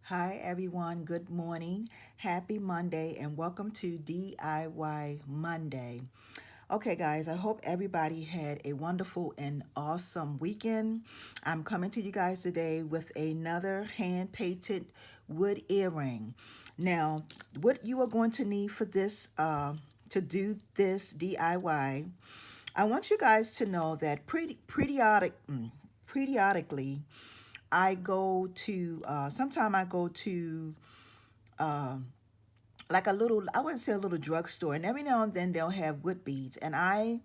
Hi everyone, good morning, happy Monday, and welcome to DIY Monday. Okay guys, I hope everybody had a wonderful and awesome weekend. I'm coming to you guys today with another hand-painted wood earring. Now, what you are going to need for this, to do this DIY, I want you guys to know that periodically, I go to, sometime I go to like a little, I wouldn't say a little drugstore, and every now and then they'll have wood beads, and I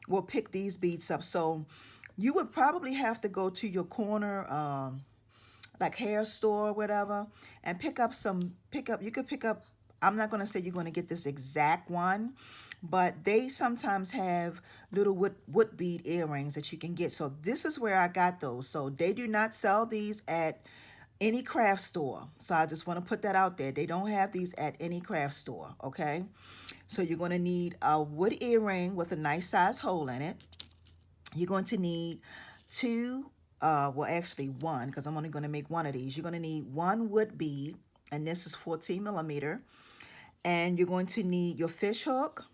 will pick these beads up. So you would probably have to go to your corner, like hair store or whatever, and you could pick up, I'm not going to say you're going to get this exact one, but they sometimes have little wood bead earrings that you can get. So this is where I got those. So they do not sell these at any craft store. So I just want to put that out there. They don't have these at any craft store, okay? So you're going to need a wood earring with a nice size hole in it. You're going to need well actually one, because I'm only going to make one of these. You're going to need one wood bead, and this is 14 millimeter. And you're going to need your fish hook.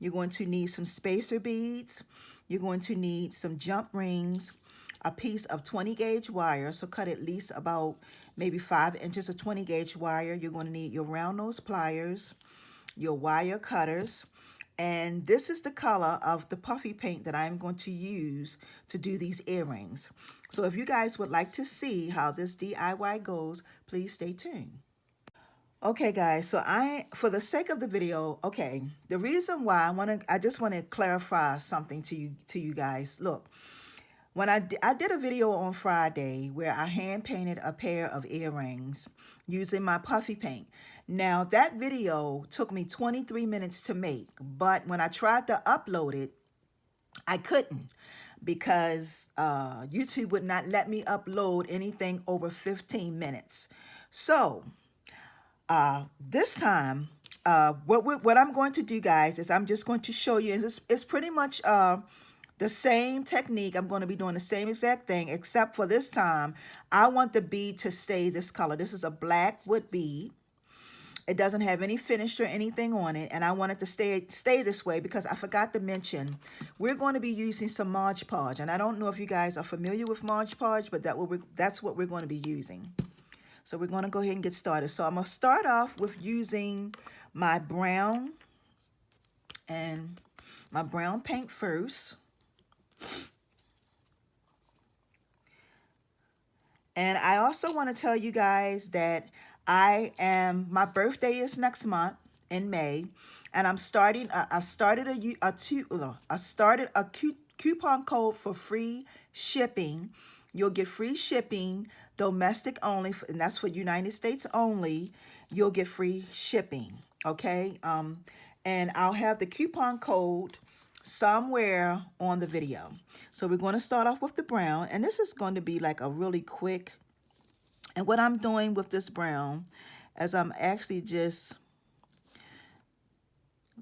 You're going to need some spacer beads. You're going to need some jump rings, a piece of 20 gauge wire. So cut at least about maybe 5 inches of 20 gauge wire. You're going to need your round nose pliers, your wire cutters, and this is the color of the puffy paint that I'm going to use to do these earrings. So if you guys would like to see how this DIY goes, please stay tuned. Okay guys, so for the sake of the video, okay, the reason why I just want to clarify something to you guys. Look, when I did a video on Friday where I hand painted a pair of earrings using my puffy paint. Now that video took me 23 minutes to make, but when I tried to upload it, I couldn't, because YouTube would not let me upload anything over 15 minutes. So this time, what I'm going to do, guys, is I'm just going to show you, and it's pretty much the same technique. I'm going to be doing the same exact thing, except for this time, I want the bead to stay this color. This is a black wood bead. It doesn't have any finish or anything on it, and I want it to stay this way because I forgot to mention, we're going to be using some Modge Podge, and I don't know if you guys are familiar with Modge Podge, but that's what we're going to be using. So we're going to go ahead and get started. So I'm going to start off with using my brown paint first. And I also want to tell you guys that my birthday is next month in May, and I started a coupon code for free shipping. You'll get free shipping, domestic only, and that's for United States only. You'll get free shipping, okay? And I'll have the coupon code somewhere on the video. So we're going to start off with the brown, and this is going to be like a really quick. And what I'm doing with this brown is I'm actually just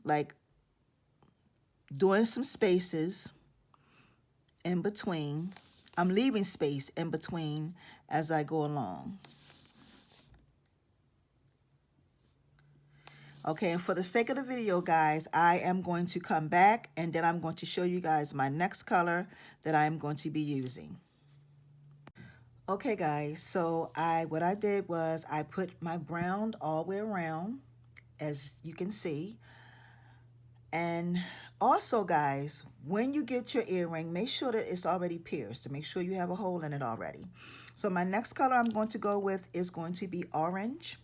like doing some spaces in between. I'm leaving space in between as I go along. Okay, and for the sake of the video, guys, I am going to come back and then I'm going to show you guys my next color that I'm going to be using. Okay, guys, so what I did was I put my brown all the way around, as you can see. And also, guys, when you get your earring, make sure that it's already pierced, to make sure you have a hole in it already. So my next color I'm going to go with is going to be orange.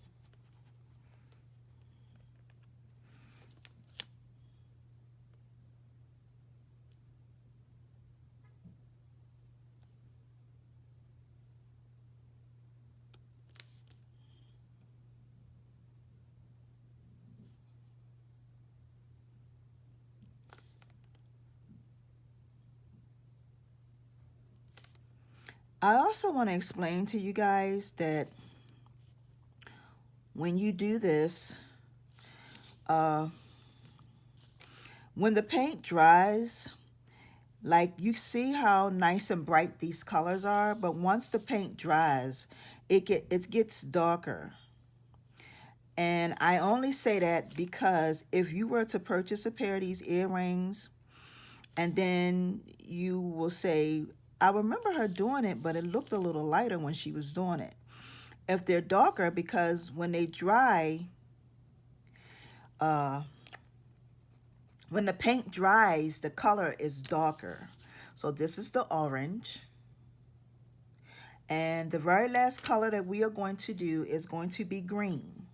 I also want to explain to you guys that when you do this, when the paint dries, Like, you see how nice and bright these colors are, but once the paint dries, it gets darker. And I only say that because if you were to purchase a pair of these earrings and then you will say, I remember her doing it, but it looked a little lighter when she was doing it. If they're darker, because when they dry, uh, when the paint dries, the color is darker. So this is the orange. And the very last color that we are going to do is going to be green.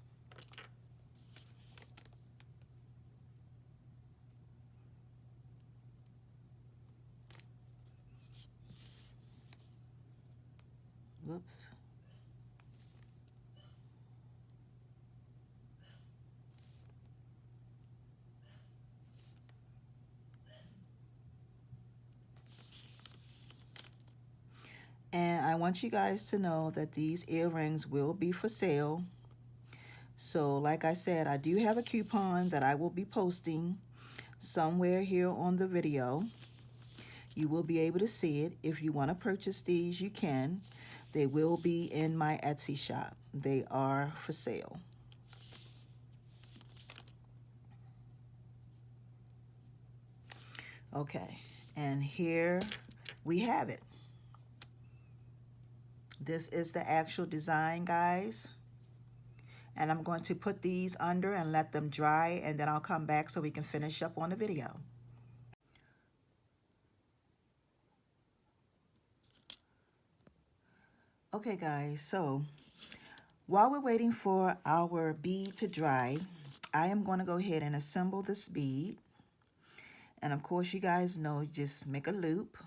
Whoops. And I want you guys to know that these earrings will be for sale. So like I said, I do have a coupon that I will be posting somewhere here on the video. You will be able to see it. If you want to purchase these, you can. They will be in my Etsy shop. They are for sale. Okay, and here we have it. This is the actual design, guys. And I'm going to put these under and let them dry, and then I'll come back so we can finish up on the video. Okay, guys, so while we're waiting for our bead to dry, I am going to go ahead and assemble this bead. And of course, you guys know, just make a loop.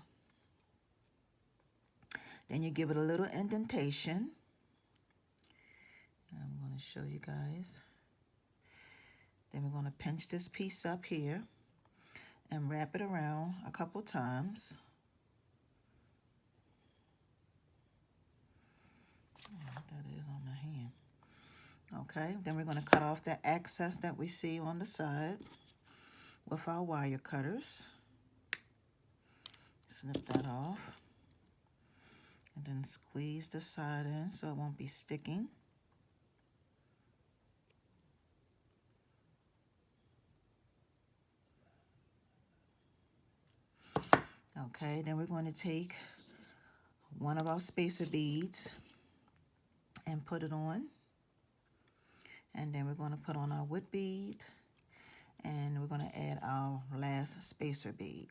Then you give it a little indentation. I'm going to show you guys. Then we're going to pinch this piece up here and wrap it around a couple times. What that is on my hand. Okay, then we're going to cut off that excess that we see on the side with our wire cutters. Snip that off. And then squeeze the side in so it won't be sticking. Okay, then we're going to take one of our spacer beads and put it on. And then we're going to put on our wood bead. And we're going to add our last spacer bead.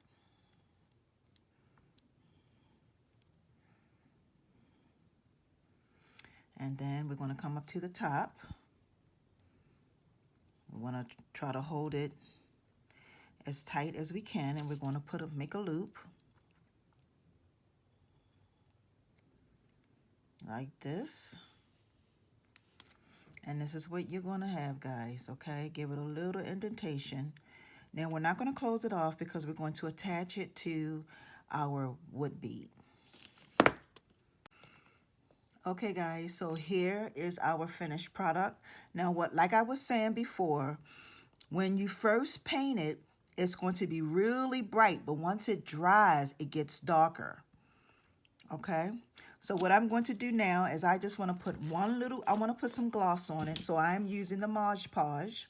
And then we're going to come up to the top. We want to try to hold it as tight as we can, and we're going to make a loop like this. And this is what you're going to have, guys, okay? Give it a little indentation. Now we're not going to close it off because we're going to attach it to our wood bead. Okay, guys, so here is our finished product. Now, like I was saying before, when you first paint it, it's going to be really bright, but once it dries, it gets darker. Okay, so what I'm going to do now is I just want to put I want to put some gloss on it. So I'm using the Modge Podge,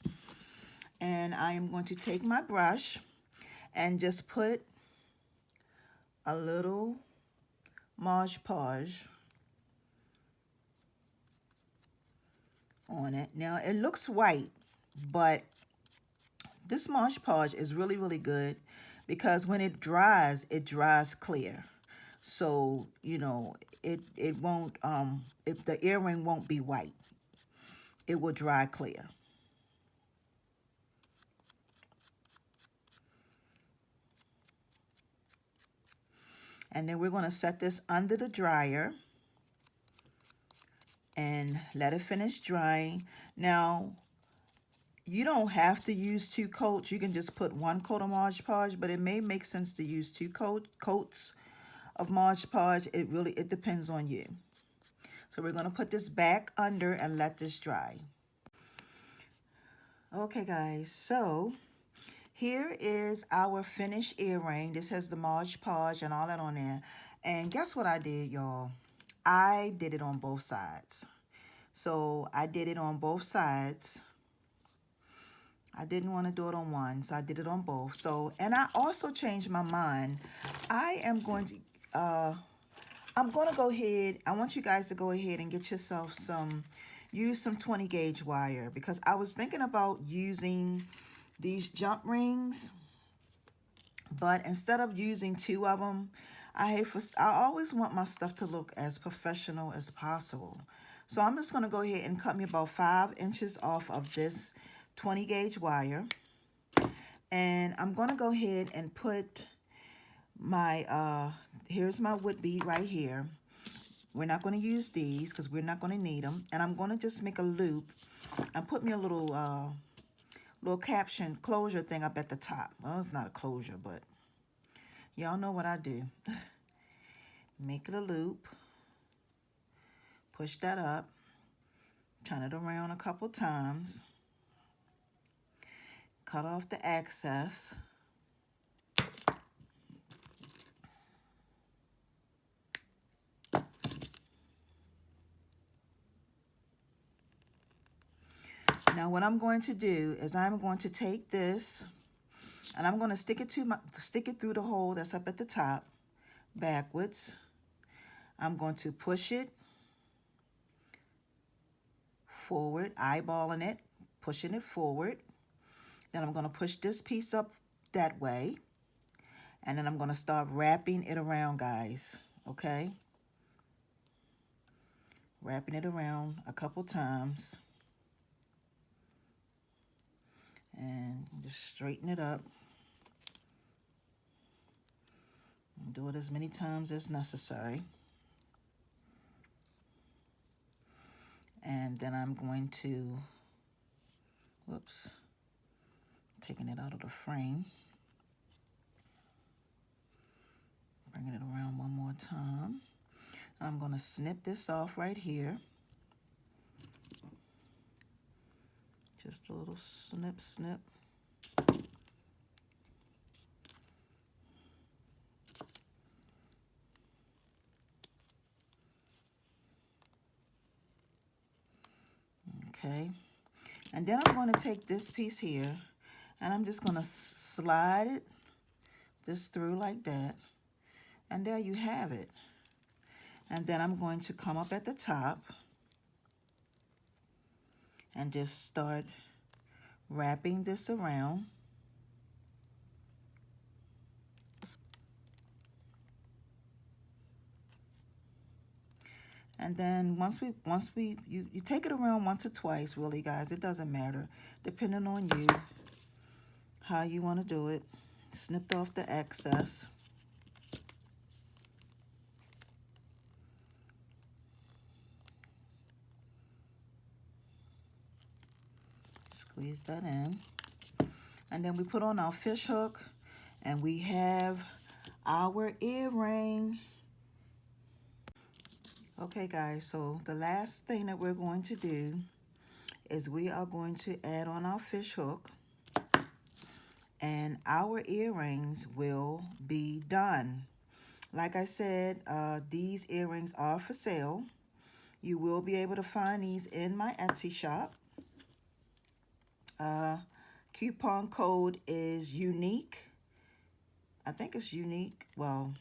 and I am going to take my brush and just put a little Modge Podge on it. Now it looks white, but this Modge Podge is really, really good because when it dries clear. So, you know, it won't, if the earring won't be white, it will dry clear. And then we're going to set this under the dryer and let it finish drying. Now, you don't have to use 2 coats. You can just put 1 coat of Modge Podge, but it may make sense to use 2 coats of Modge Podge. It depends on you. So we're going to put this back under and let this dry. Okay, guys, so here is our finished earring. This has the Modge Podge and all that on there. And guess what I did, y'all? I did it on both sides. So I did it on both sides. I didn't want to do it on one, so I did it on both. So, and I also changed my mind. I'm going to go ahead. I want you guys to go ahead and get yourself use some 20 gauge wire, because I was thinking about using these jump rings, but instead of using 2 of them, I always want my stuff to look as professional as possible. So I'm just going to go ahead and cut me about 5 inches off of this 20 gauge wire. And I'm going to go ahead and put my, here's my wood bead right here. We're not going to use these because we're not going to need them. And I'm going to just make a loop and put me a little caption closure thing up at the top. Well, it's not a closure, but y'all know what I do. Make it a loop. Push that up. Turn it around a couple times. Cut off the excess. Now what I'm going to do is I'm going to take this and I'm going to stick it through the hole that's up at the top backwards. I'm going to push it forward, eyeballing it, pushing it forward. Then I'm going to push this piece up that way. And then I'm going to start wrapping it around, guys. Okay? Wrapping it around a couple times. And just straighten it up. And do it as many times as necessary. And then I'm going to, whoops, taking it out of the frame. Bringing it around one more time. And I'm going to snip this off right here. Just a little snip, snip. Okay. And then I'm going to take this piece here and I'm just going to slide it this through like that. And there you have it. And then I'm going to come up at the top and just start wrapping this around. And then you take it around once or twice, really, guys. It doesn't matter, depending on you, how you want to do it. Snipped off the excess. Squeeze that in. And then we put on our fish hook, and we have our earring. Okay, guys, so the last thing that we're going to do is we are going to add on our fish hook, and our earrings will be done. Like I said, these earrings are for sale. You will be able to find these in my Etsy shop. Coupon code is unique. I think it's unique. Well,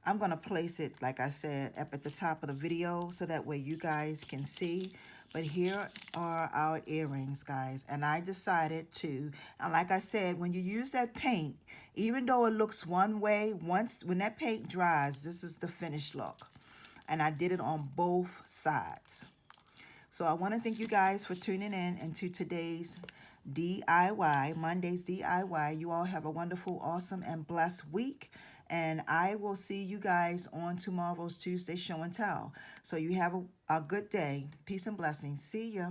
I'm going to place it, like I said, up at the top of the video so that way you guys can see. But here are our earrings, guys. And I decided to, and like I said, when you use that paint, even though it looks one way, when that paint dries, this is the finished look. And I did it on both sides. So I want to thank you guys for tuning in into today's DIY, Monday's DIY. You all have a wonderful, awesome, and blessed week. And I will see you guys on tomorrow's Tuesday show and tell. So you have a good day. Peace and blessings. See ya.